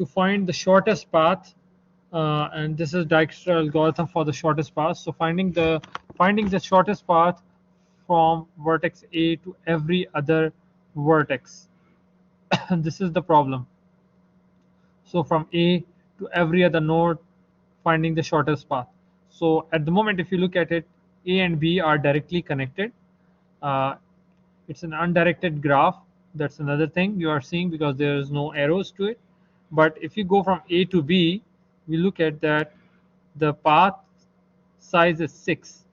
to find the shortest path, and this is Dijkstra algorithm for the shortest path. So finding the shortest path from vertex A to every other vertex. And this is the problem. So from A to every other node, finding the shortest path. So at the moment, if you look at it, A and B are directly connected. Uh, it's an undirected graph. That's another thing you are seeing because there is no arrows to it. But if you go from A to B, we look at that the path size is 6.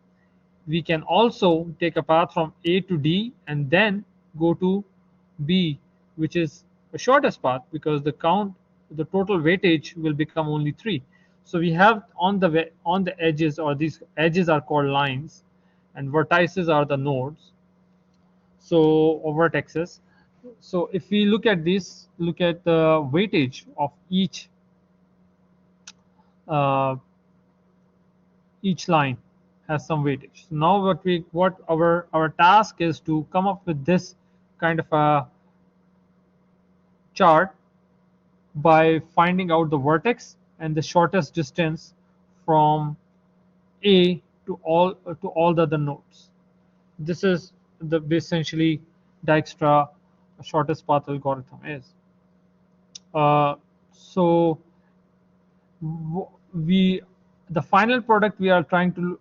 We can also take a path from A to D and then go to B, which is the shortest path because the total weightage will become only 3. So we have on the edges, or these edges are called lines, and vertices are the nodes. So or vertexes. So if we look at this, look at the weightage of uh, each line has some weightage. So now what our task is to come up with this kind of a chart by finding out the vertex and the shortest distance from A to all the other nodes. This is the essentially Dijkstra shortest path algorithm is. So we the final product we are trying to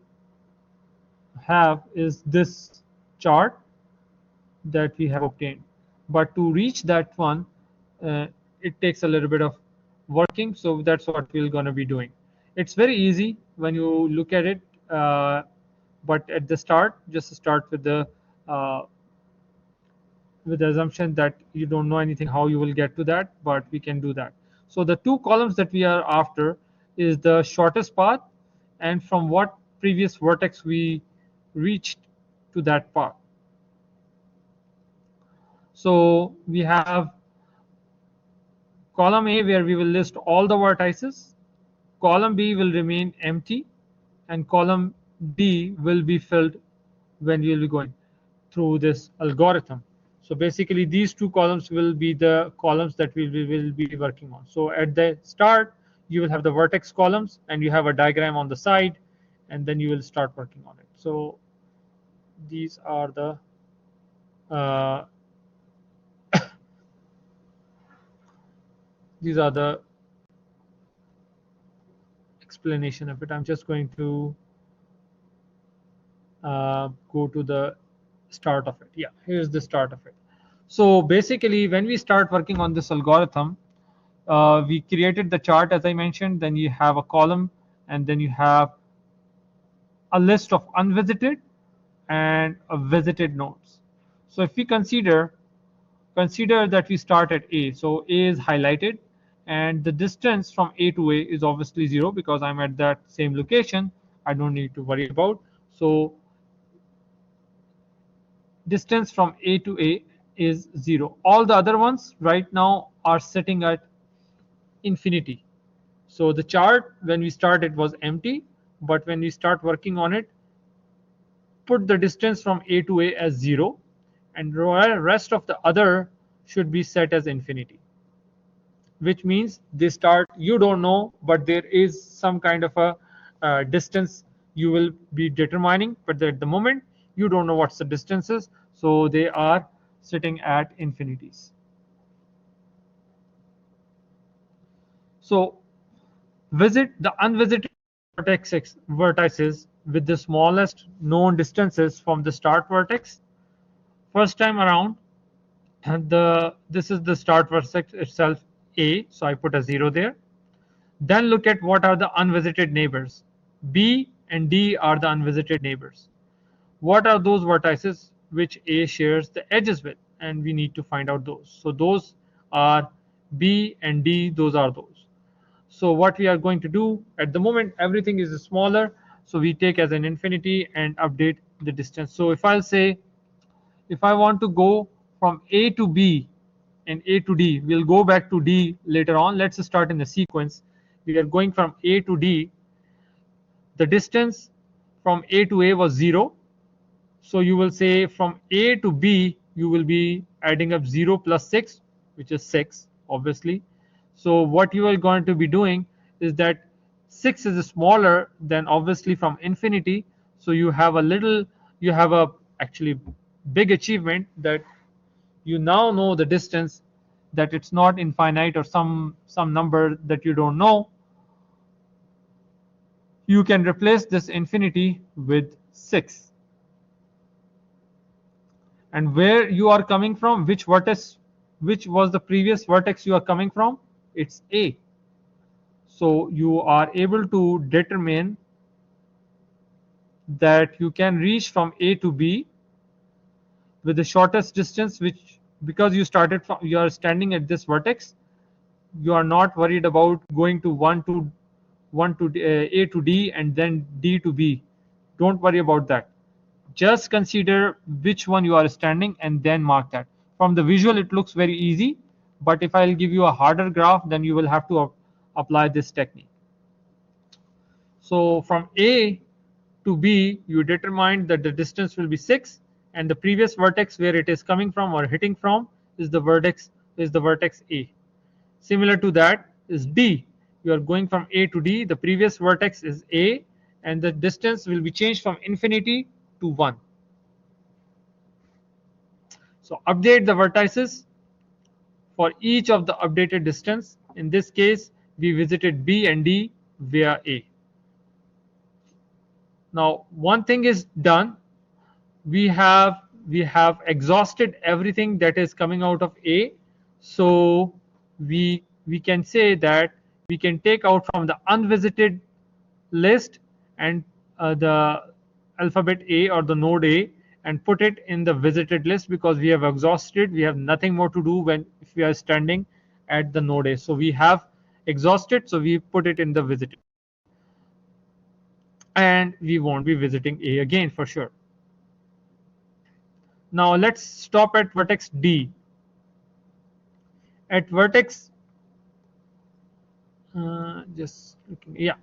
have is this chart that we have obtained. But to reach that one, it takes a little bit of working. So that's what we're going to be doing. It's very easy when you look at it, but at the start, just start uh, with the assumption that you don't know anything how you will get to that, but we can do that. So the two columns that we are after is the shortest path and from what previous vertex we reached to that path. So we have column A where we will list all the vertices, column B will remain empty, and column D will be filled when we will be going through this algorithm. So basically these two columns will be the columns that we will be working on. So at the start you will have the vertex columns and you have a diagram on the side, and then you will start working on it. So these are the uh, these are the explanation of it. I'm just going to go to the start of it. Yeah, here's the start of it. So basically when we start working on this algorithm, we created the chart as I mentioned, then you have a column, and then you have a list of unvisited and visited nodes. So if we consider that we start at A, so A is highlighted, and the distance from A to A is obviously 0 because I'm at that same location. I don't need to worry about. So distance from A to A is 0. All the other ones right now are sitting at infinity. So the chart when we started was empty, but when we start working on it, put the distance from A to A as 0, and rest of the other should be set as infinity, which means they start, you don't know, but there is some kind of a distance you will be determining, but at the moment you don't know what's the distances, so they are sitting at infinities. So visit the unvisited vertices with the smallest known distances from the start vertex. First time around, and this is the start vertex itself, A, so I put a 0 there. Then look at what are the unvisited neighbors. B and D are the unvisited neighbors. What are those vertices which A shares the edges with? And we need to find out those. So those are B and D, those are those. So what we are going to do at the moment, everything is smaller, so we take as an infinity and update the distance. So if I'll say, if I want to go from A to B and A to D, we'll go back to D later on. Let's start in the sequence. We are going from A to D. The distance from A to A was 0. So you will say from A to B, you will be adding up 0 plus 6, which is 6, obviously. So what you are going to be doing is that 6 is smaller than obviously from infinity. So you have a actually big achievement, that you now know the distance, that it's not infinite or some number that you don't know. You can replace this infinity with 6. And where you are coming from, which vertex, which was the previous vertex you are coming from, it's A. So you are able to determine that you can reach from A to B with the shortest distance, which, because you are standing at this vertex, you are not worried about going to one to A to D and then D to B. Don't worry about that. Just consider which one you are standing and then mark that. From the visual it looks very easy, but if I'll give you a harder graph, then you will have to apply this technique. So from A to B, you determined that the distance will be 6, and the previous vertex where it is coming from or hitting from is the vertex A. Similar to that is D. You are going from A to D. The previous vertex is A, and the distance will be changed from infinity to 1. So update the vertices for each of the updated distance. In this case, we visited B and D via A. Now, one thing is done. We have exhausted everything that is coming out of A. So we can say that we can take out from the unvisited list and the alphabet A or the node A and put it in the visited list, because we have exhausted. We have nothing more to do when if we are standing at the node A. So we have exhausted, so we put it in the visited, and we won't be visiting A again for sure. Now let's stop at vertex D. At vertex, just looking, yeah.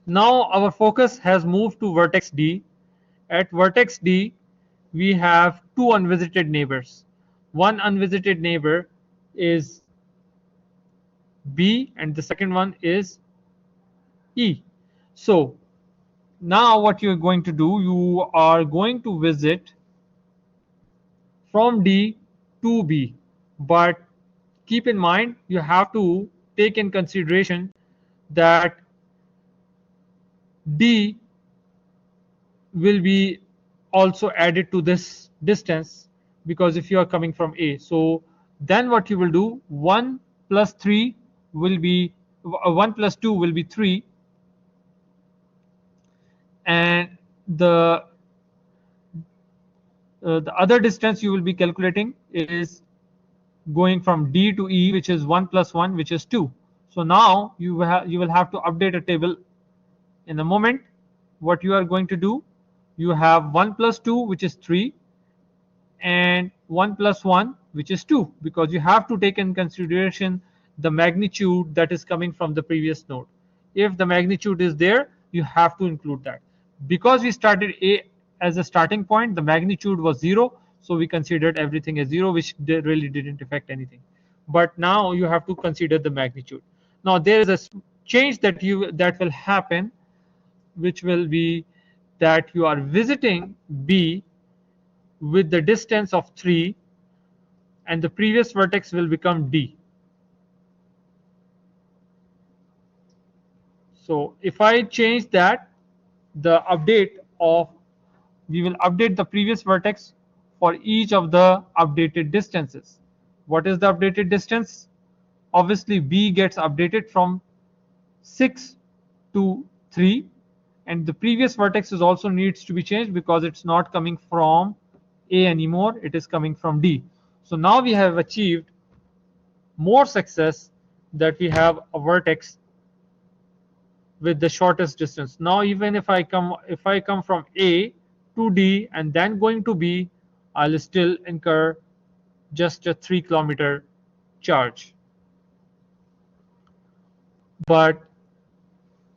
Now our focus has moved to vertex D. At vertex D, we have two unvisited neighbors. One unvisited neighbor is B, and the second one is E. So now what you're going to do, you are going to visit from D to B, but keep in mind you have to take in consideration that D will be also added to this distance, because if you are coming from A, so then what you will do, 1 plus 3 will be 1 plus 2 will be 3, and the other distance you will be calculating is going from D to E, which is 1 plus 1, which is 2. So now you will have to update a table in a moment. What you are going to do, you have 1 plus 2, which is 3, and 1 plus 1, which is 2, because you have to take in consideration the magnitude that is coming from the previous node. If the magnitude is there, you have to include that. Because we started A as a starting point, the magnitude was 0, so we considered everything as 0, which really didn't affect anything. But now you have to consider the magnitude. Now there is a change that will happen, which will be that you are visiting B with the distance of 3, and the previous vertex will become D. So if I change that, the update of we will update the previous vertex for each of the updated distances. What is the updated distance? Obviously B gets updated from 6 to 3, and the previous vertex is also needs to be changed because it's not coming from A anymore, it is coming from D. So now we have achieved more success, that we have a vertex with the shortest distance. Now even if I come from A to D and then going to B, I'll still incur just a 3-kilometer charge. But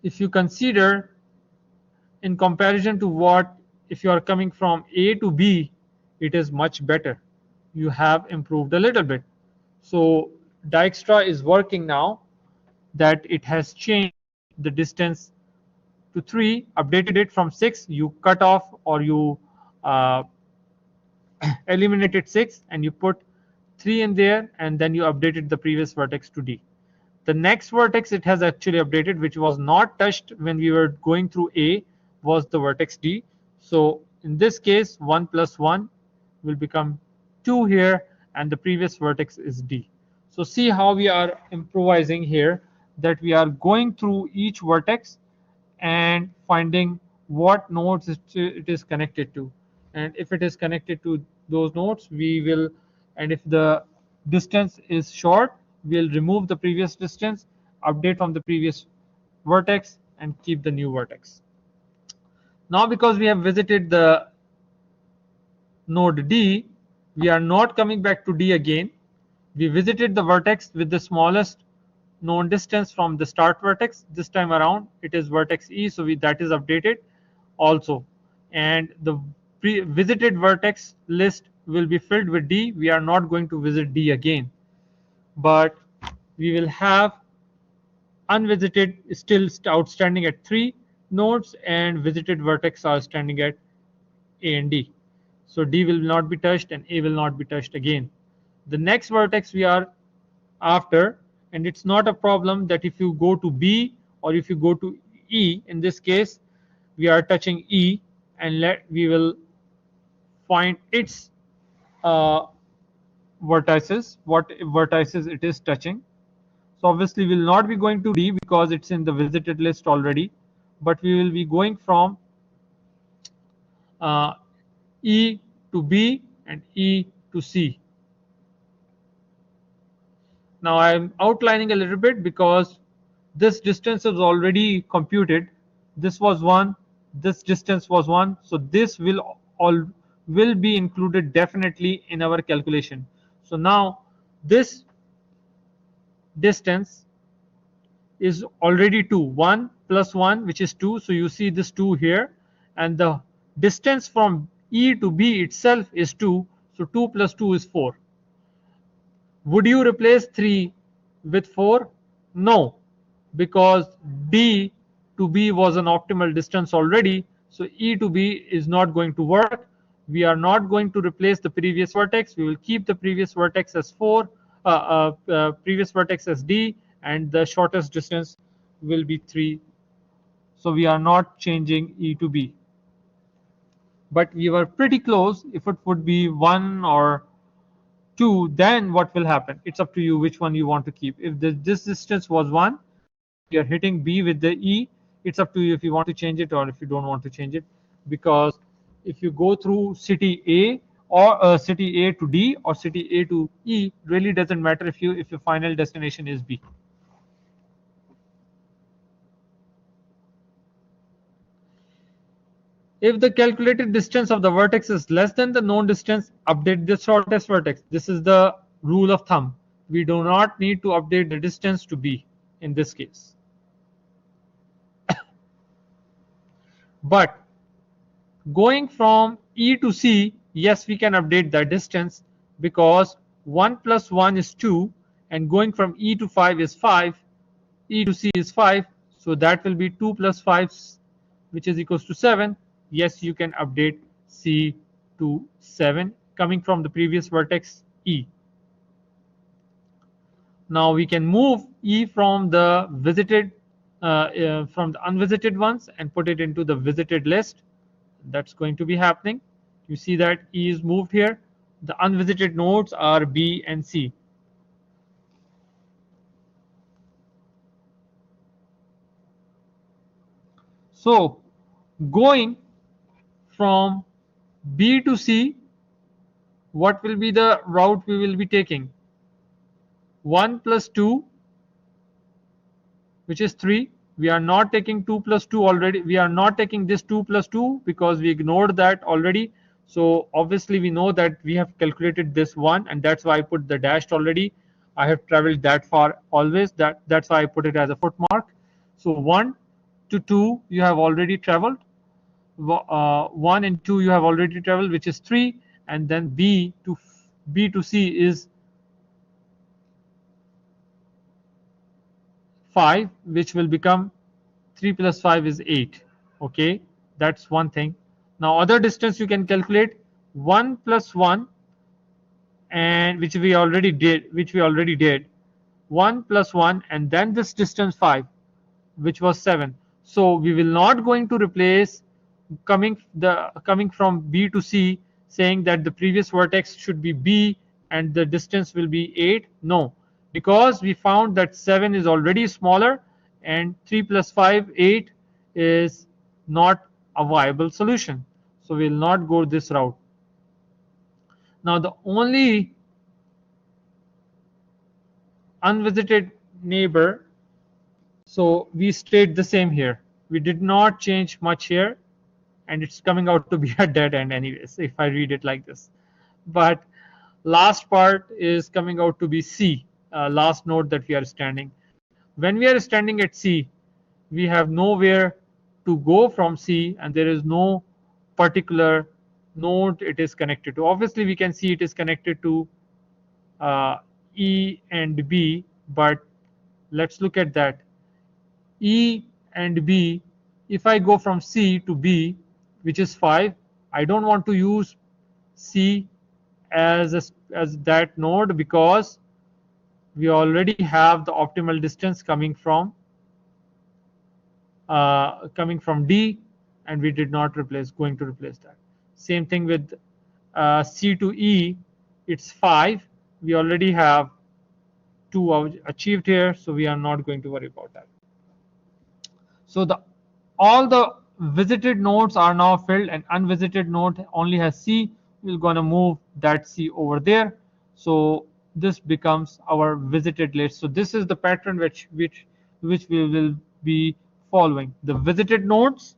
if you consider in comparison to what if you are coming from A to B, it is much better. You have improved a little bit. So Dijkstra is working now that it has changed the distance to 3, updated it from 6, you cut off or you uh, eliminated 6 and you put 3 in there, and then you updated the previous vertex to D. The next vertex it has actually updated, which was not touched when we were going through A, was the vertex D. So in this case 1 plus 1 will become 2 here, and the previous vertex is D. So see how we are improvising here, that we are going through each vertex and finding what nodes it is connected to, and if it is connected to those nodes we will, and if the distance is short we'll remove the previous distance, update from the previous vertex and keep the new vertex. Now because we have visited the node D, we are not coming back to D again. We visited the vertex with the smallest known distance from the start vertex. This time around it is vertex E, so that is updated also, and the visited vertex list will be filled with D. We are not going to visit D again, but we will have unvisited still outstanding at 3 nodes, and visited vertex are standing at A and D. So D will not be touched and A will not be touched again. The next vertex we are after, and it's not a problem that if you go to B or if you go to E, in this case we are touching E, and we will find its uh, vertices, what vertices it is touching. So obviously we will not be going to D because it's in the visited list already, but we will be going from uh, E to B and E to C. Now I am outlining a little bit because this distance is already computed. This was 1, this distance was 1, so this will be included definitely in our calculation. So now this distance is already 2, 1 plus 1 which is 2, so you see this 2 here, and the distance from E to B itself is 2, so 2 plus 2 is 4. Would you replace 3 with 4? No, because D to B was an optimal distance already, so E to B is not going to work. We are not going to replace the previous vertex. We will keep the previous vertex as 4, previous vertex as D, and the shortest distance will be 3. So we are not changing E to B. But we were pretty close. If it would be 1 or 2, then what will happen? It's up to you which one you want to keep. If this distance was 1, you're hitting B with the E, it's up to you if you want to change it or if you don't want to change it, because if you go through city A or city A to D or city A to E, really doesn't matter if your final destination is B. If the calculated distance of the vertex is less than the known distance, update the shortest vertex. This is the rule of thumb. We do not need to update the distance to B in this case. But going from E to C, yes, we can update that distance because 1 plus 1 is 2, and going from E to 5 is 5, E to C is 5, so that will be 2 plus 5, which is equals to 7. Yes, you can update C to 7 coming from the previous vertex E. Now we can move E from the visited from the unvisited ones and put it into the visited list. That's going to be happening. You see that E is moved here. The unvisited nodes are B and C. So going from B to C, what will be the route we will be taking? 1 plus 2, which is 3. We are not taking 2 plus 2 already. We are not taking this 2 plus 2 because we ignored that already. So obviously we know that we have calculated this 1, and that's why I put the dashed already. I have traveled that far always. That's why I put it as a foot mark. So 1 to 2 you have already traveled. 1 and 2 you have already traveled, which is 3, and then B to C is 5, which will become 3 plus 5 is 8. Okay, that's one thing. Now other distance you can calculate 1 plus 1, and which we already did 1 plus 1 and then this distance 5, which was 7. So we will not going to replace coming from B to C, saying that the previous vertex should be B and the distance will be 8. No, because we found that 7 is already smaller and 3 plus 5 8 is not a viable solution. So we will not go this route. Now the only unvisited neighbor, so we stayed the same here. We did not change much here, and it's coming out to be a dead end anyways if I read it like this. But last part is coming out to be C, last node that we are standing. When we are standing at C, we have nowhere to go from C, and there is no particular node it is connected to. Obviously we can see it is connected to E and B, but let's look at that. E and B, if I go from C to B, which is 5, I don't want to use C as that node because we already have the optimal distance coming from D, and we did not going to replace that. Same thing with C to E, it's 5. We already have 2 achieved here, so we are not going to worry about that. So all the visited nodes are now filled, and unvisited node only has C. We're going to move that C over there. So this becomes our visited list. So this is the pattern which we will be following. The visited nodes,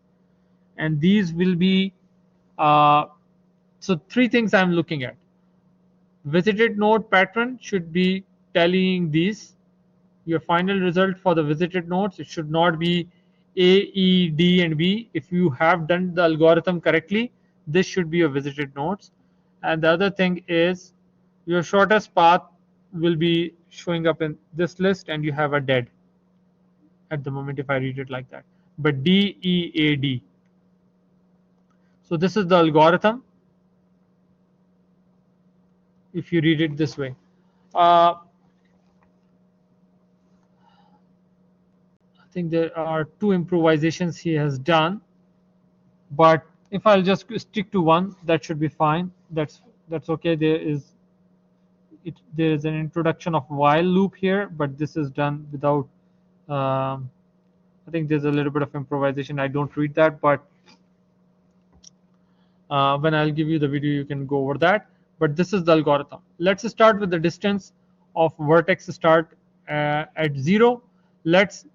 and these will be so 3 things I'm looking at. Visited node pattern should be tallying these. Your final result for the visited nodes, it should not be A, E, D and B. If you have done the algorithm correctly, this should be your visited nodes. And the other thing is your shortest path will be showing up in this list, and you have a dead at the moment if I read it like that. But D, E, A, D. So this is the algorithm if you read it this way. I think there are 2 improvisations he has done, but if I'll just stick to one, that should be fine. That's okay. There is an introduction of while loop here, but this is done without. I think there's a little bit of improvisation. I don't read that, but when I'll give you the video, you can go over that. But this is the algorithm. Let's start with the distance of vertex start at 0. Let's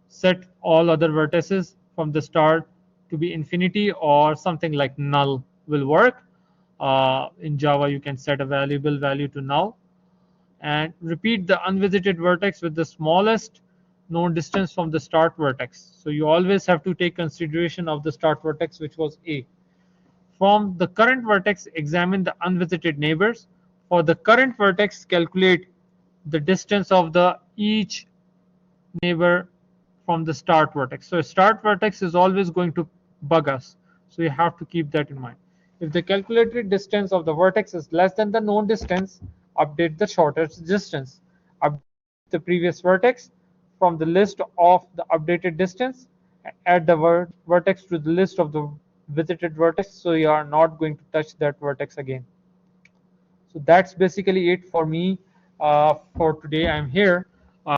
set all other vertices from the start to be infinity, or something like null will work. In Java, you can set a variable value to null, and repeat the unvisited vertex with the smallest known distance from the start vertex. So you always have to take consideration of the start vertex, which was A. From the current vertex, examine the unvisited neighbors. For the current vertex, calculate the distance of each neighbor from the start vertex. So start vertex is always going to bug us. So you have to keep that in mind. If the calculated distance of the vertex is less than the known distance, update the shortest distance. Update the previous vertex from the list of the updated distance. Add the vertex to the list of the visited vertex, so you are not going to touch that vertex again. So that's basically it for me for today. I'm here